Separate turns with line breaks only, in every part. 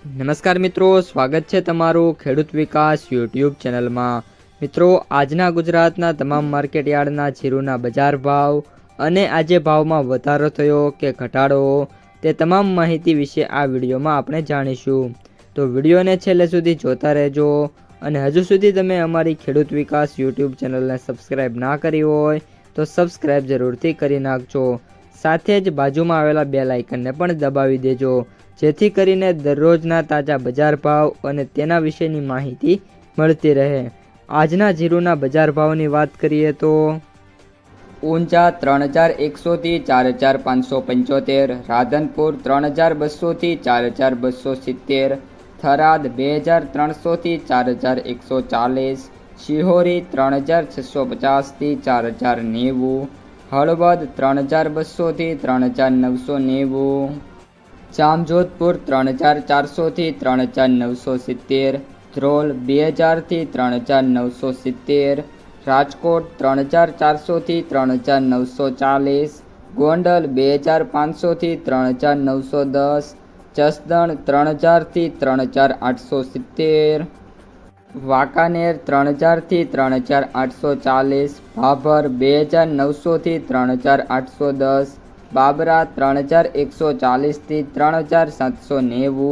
નમસ્કાર મિત્રો, સ્વાગત છે તમારું ખેડૂત વિકાસ યુટ્યુબ ચેનલમાં। મિત્રો, આજના ગુજરાતના તમામ માર્કેટયાર્ડના જીરુના બજાર ભાવ અને આજે ભાવમાં વધારો થયો કે ઘટાડો તે તમામ માહિતી વિશે આ વિડીયોમાં આપણે જાણીશું। તો વિડીયોને છેલ્લે સુધી જોતા રહેજો અને હજુ સુધી તમે અમારી ખેડૂત વિકાસ યુટ્યુબ ચેનલને સબસ્ક્રાઈબ ના કરી હોય તો સબસ્ક્રાઈબ જરૂરથી કરી નાખજો। સાથે જ બાજુમાં આવેલા બેલ આઇકનને પણ દબાવી દેજો, જેથી કરીને દરરોજના તાજા બજાર ભાવ અને તેના વિશેની માહિતી મળતી રહે। આજના જીરુના બજાર ભાવની વાત કરીએ તો ઊંઝા 3100 થી 4575, રાધનપુર 3200 થી 4270, થરાદ 2300 થી 4140, શિહોરી 3650 થી 4090, હળવદ 3200 થી 3990, જામજોધપુર 3400 થી 3970, ધ્રોલ 2000 થી 3970, રાજકોટ 3400 થી 3940, ગોંડલ 2500 થી 3910, જસદણ 3000 થી 3870, વાંકાનેર 3000 થી 3840, ભાભર 2900 થી 3810, બાબરા 3140 થી 3790,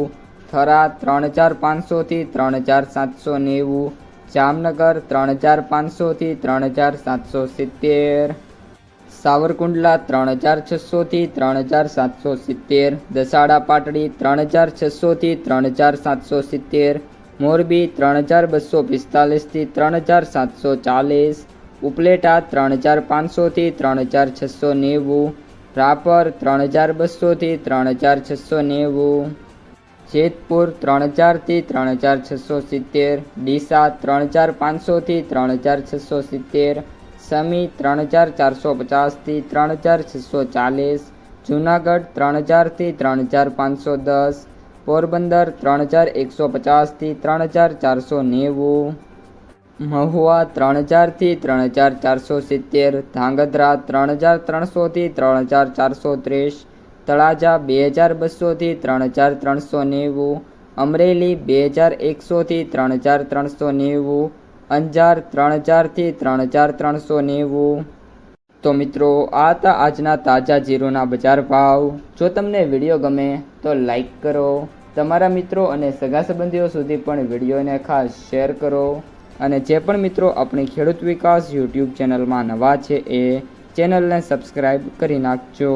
થરા 3500 થી 3790, જામનગર 3500 થી 3770, સાવરકુંડલા 3600 થી 3770, દસાડા પાટડી 3600 થી 3770, મોરબી 3245 થી 3740, ઉપલેટા 3500 થી 3690, રાપર 3200 થી 3690, જેતપુર 3000 થી 3670, ડીસા 3500 થી 3670, સમી 3450 થી 3640, જૂનાગઢ 3000 થી 3510, પોરબંદર 3150 થી 3490, મહુવા 3000 થી 3470, ધાંગધ્રા 3300 થી 3430, તળાજા 2200 થી 3390, અમરેલી 2100 થી 3390, અંજાર 3000 થી 3390। તો મિત્રો, આ હતા આજના તાજા જીરુના બજાર ભાવ। જો તમને વિડીયો ગમે તો લાઈક કરો, તમારા મિત્રો અને સગા સંબંધીઓ સુધી પણ વિડીયોને ખાસ શેર કરો અને જે પણ મિત્રો આપણી ખેડૂત વિકાસ યુટ્યુબ ચેનલમાં નવા છે એ ચેનલને સબસ્ક્રાઈબ કરી નાખજો।